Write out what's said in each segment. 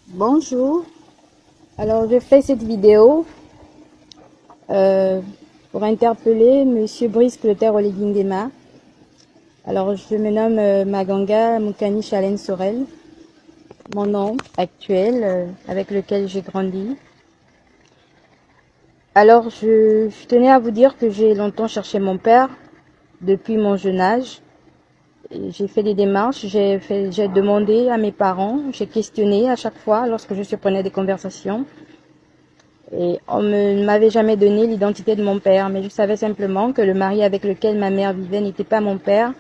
Bonjour, alors je fais cette vidéo pour interpeller Monsieur Brice Clotaire Oligindema. Alors je me nomme Maganga Mukani Chalen Sorel, mon nom actuel avec lequel j'ai grandi. Alors je tenais à vous dire que j'ai longtemps cherché mon père depuis mon jeune âge. J'ai fait des démarches, j'ai demandé à mes parents, j'ai questionné à chaque fois lorsque je surprenais des conversations. Et on ne m'avait jamais donné l'identité de mon père, mais je savais simplement que le mari avec lequel ma mère vivait n'était pas mon père.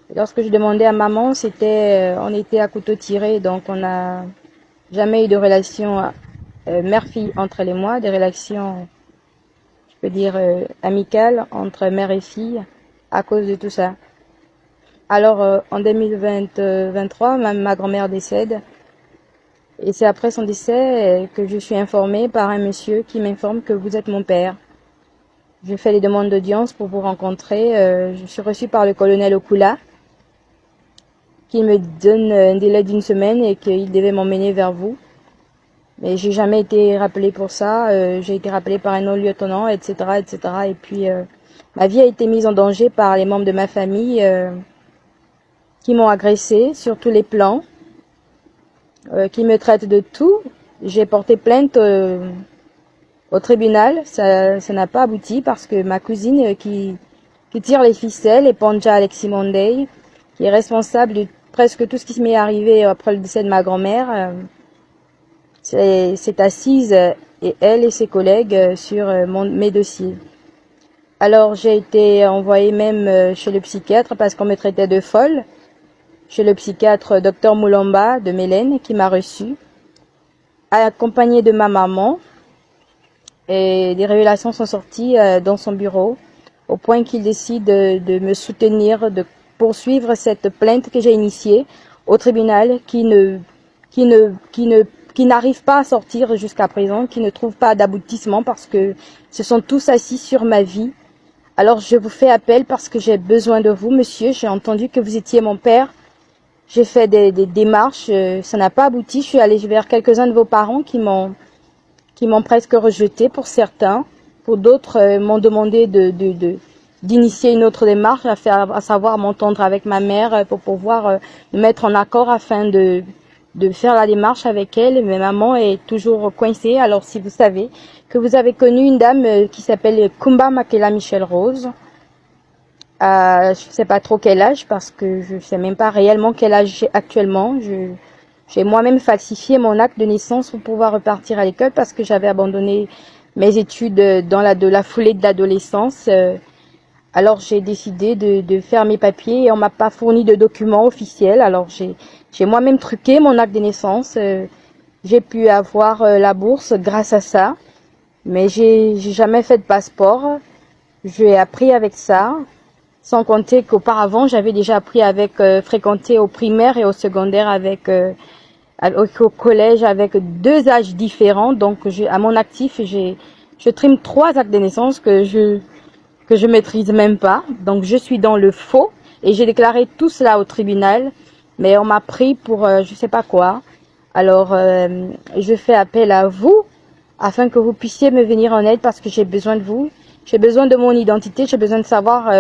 Et lorsque je demandais à maman, on était à couteau tiré, donc on n'a jamais eu de relation mère-fille entre elle et moi, des relations, je peux dire, amicales entre mère et fille à cause de tout ça. Alors en 2023, ma grand-mère décède. Et c'est après son décès que je suis informée par un monsieur qui m'informe que vous êtes mon père. Je fais les demandes d'audience pour vous rencontrer. Je suis reçue par le colonel Okula, qui me donne un délai d'une semaine et qu'il devait m'emmener vers vous. Mais j'ai jamais été rappelée pour ça. J'ai été rappelée par un autre lieutenant, etc., etc. Et puis ma vie a été mise en danger par les membres de ma famille qui m'ont agressée sur tous les plans. Qui me traite de tout. J'ai porté plainte au tribunal. Ça n'a pas abouti parce que ma cousine qui tire les ficelles est Panja Alexis Monday, qui est responsable de presque tout ce qui m'est arrivé après le décès de ma grand-mère. C'est assise et elle et ses collègues sur mes dossiers. Alors j'ai été envoyée même chez le psychiatre parce qu'on me traitait de folle. Chez le psychiatre Dr Moulamba de Mélène qui m'a reçue, accompagnée de ma maman. Et des révélations sont sorties dans son bureau, au point qu'il décide de me soutenir, de poursuivre cette plainte que j'ai initiée au tribunal qui n'arrive pas à sortir jusqu'à présent, qui ne trouve pas d'aboutissement parce que se sont tous assis sur ma vie. Alors je vous fais appel parce que j'ai besoin de vous, monsieur. J'ai entendu que vous étiez mon père. J'ai fait des démarches, ça n'a pas abouti. Je suis allée vers quelques-uns de vos parents qui m'ont presque rejeté pour certains. Pour d'autres, m'ont demandé d'initier une autre démarche, à savoir m'entendre avec ma mère pour pouvoir me mettre en accord afin de faire la démarche avec elle. Mais maman est toujours coincée. Alors si vous savez que vous avez connu une dame qui s'appelle Kumba Makela Michel Rose, je ne sais pas trop quel âge parce que je ne sais même pas réellement quel âge j'ai actuellement. J'ai moi-même falsifié mon acte de naissance pour pouvoir repartir à l'école parce que j'avais abandonné mes études dans la foulée de l'adolescence. Alors j'ai décidé de faire mes papiers et on m'a pas fourni de documents officiels. Alors j'ai moi-même truqué mon acte de naissance. J'ai pu avoir la bourse grâce à ça, mais j'ai jamais fait de passeport. J'ai appris avec ça. Sans compter qu'auparavant, j'avais déjà appris avec fréquenter au primaire et au secondaire au collège avec 2 âges différents. Donc, à mon actif, je trime 3 actes de naissance que je maîtrise même pas. Donc, je suis dans le faux et j'ai déclaré tout cela au tribunal. Mais on m'a pris pour je sais pas quoi. Alors, je fais appel à vous afin que vous puissiez me venir en aide parce que j'ai besoin de vous. J'ai besoin de mon identité. J'ai besoin de savoir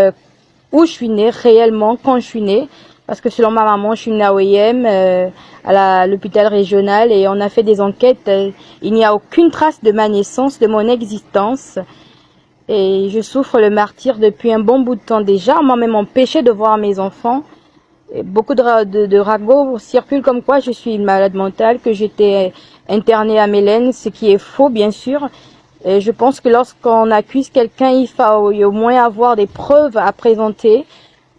où je suis née réellement, quand je suis née, parce que selon ma maman, je suis née à OIM, à l'hôpital régional, et on a fait des enquêtes. Il n'y a aucune trace de ma naissance, de mon existence, et je souffre le martyre depuis un bon bout de temps déjà. On m'a même empêché de voir mes enfants. Et beaucoup de ragots circulent comme quoi je suis une malade mentale, que j'étais internée à Mélène, ce qui est faux bien sûr. Et je pense que lorsqu'on accuse quelqu'un, il faut au moins avoir des preuves à présenter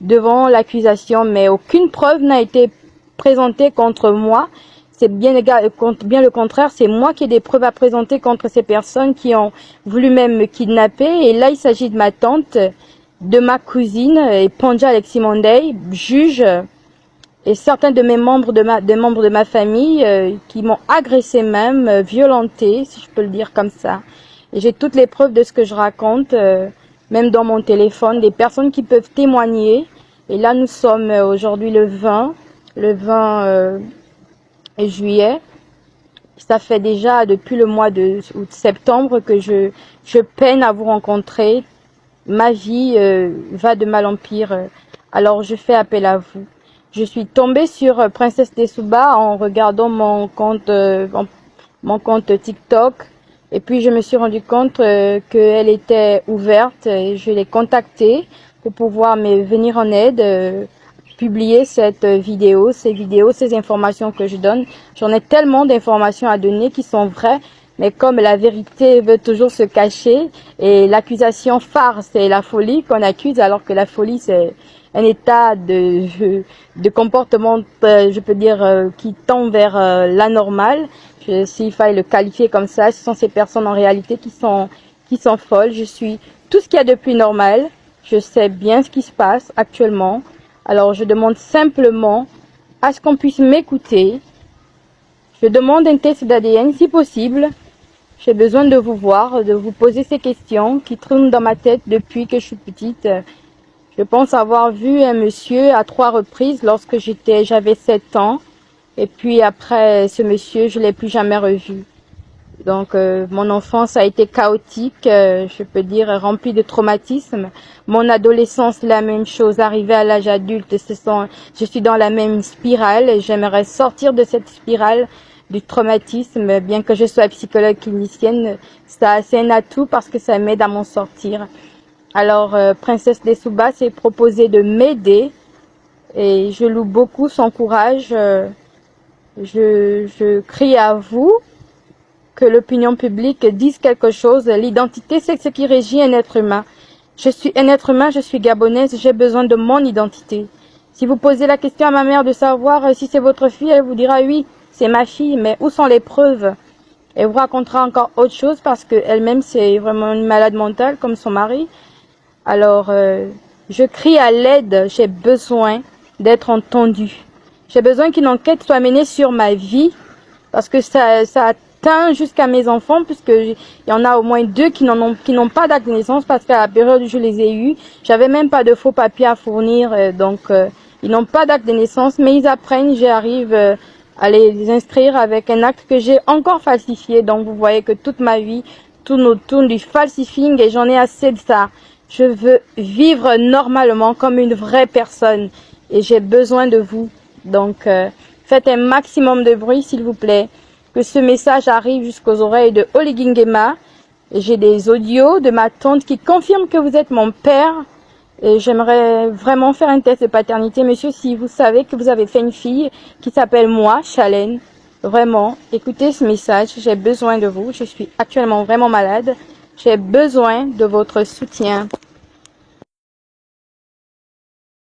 devant l'accusation, mais aucune preuve n'a été présentée contre moi. C'est bien le contraire, c'est moi qui ai des preuves à présenter contre ces personnes qui ont voulu même me kidnapper. Et là, il s'agit de ma tante, de ma cousine, et Panja Alexis Monday, juge, et certains de mes membres de ma famille qui m'ont agressé même, violenté, si je peux le dire comme ça. Et j'ai toutes les preuves de ce que je raconte, même dans mon téléphone, des personnes qui peuvent témoigner. Et là, nous sommes aujourd'hui le 20 juillet. Ça fait déjà depuis le mois de septembre que je peine à vous rencontrer. Ma vie va de mal en pire. Alors je fais appel à vous. Je suis tombée sur Princesse Dessouba en regardant mon compte TikTok. Et puis je me suis rendu compte qu'elle était ouverte et je l'ai contactée pour pouvoir me venir en aide, publier cette vidéo, ces informations que je donne. J'en ai tellement d'informations à donner qui sont vraies, mais comme la vérité veut toujours se cacher et l'accusation phare, c'est la folie qu'on accuse, alors que la folie, c'est un état de comportement, je peux dire, qui tend vers l'anormal. S'il fallait le qualifier comme ça, ce sont ces personnes en réalité qui sont folles. Je suis tout ce qu'il y a de plus normal. Je sais bien ce qui se passe actuellement. Alors je demande simplement à ce qu'on puisse m'écouter. Je demande un test d'ADN si possible. J'ai besoin de vous voir, de vous poser ces questions qui tournent dans ma tête depuis que je suis petite. Je pense avoir vu un monsieur à 3 reprises lorsque j'avais 7 ans. Et puis après ce monsieur, je l'ai plus jamais revu. Donc mon enfance a été chaotique, je peux dire remplie de traumatismes. Mon adolescence, la même chose. Arrivé à l'âge adulte, je suis dans la même spirale et j'aimerais sortir de cette spirale du traumatisme. Bien que je sois psychologue clinicienne, c'est un atout parce que ça m'aide à m'en sortir. Alors Princesse Dessouba s'est proposée de m'aider et je loue beaucoup son courage. Je crie à vous que l'opinion publique dise quelque chose. L'identité, c'est ce qui régit un être humain. Je suis un être humain, je suis gabonaise, j'ai besoin de mon identité. Si vous posez la question à ma mère de savoir si c'est votre fille, elle vous dira oui, c'est ma fille, mais où sont les preuves? Elle vous racontera encore autre chose parce qu'elle-même, c'est vraiment une malade mentale comme son mari. Alors, je crie à l'aide, j'ai besoin d'être entendue. J'ai besoin qu'une enquête soit menée sur ma vie parce que ça atteint jusqu'à mes enfants, puisqu'il y en a au moins 2 qui n'ont pas d'acte de naissance parce qu'à la période où je les ai eus, j'avais même pas de faux papiers à fournir, donc ils n'ont pas d'acte de naissance, mais ils apprennent, j'arrive à les inscrire avec un acte que j'ai encore falsifié. Donc vous voyez que toute ma vie tourne autour du falsifying et j'en ai assez de ça. Je veux vivre normalement comme une vraie personne et j'ai besoin de vous. Donc faites un maximum de bruit s'il vous plaît, que ce message arrive jusqu'aux oreilles de Oligingema. J'ai des audios de ma tante qui confirme que vous êtes mon père. Et j'aimerais vraiment faire un test de paternité. Monsieur, si vous savez que vous avez fait une fille qui s'appelle moi, Chalène, vraiment, écoutez ce message. J'ai besoin de vous. Je suis actuellement vraiment malade. J'ai besoin de votre soutien.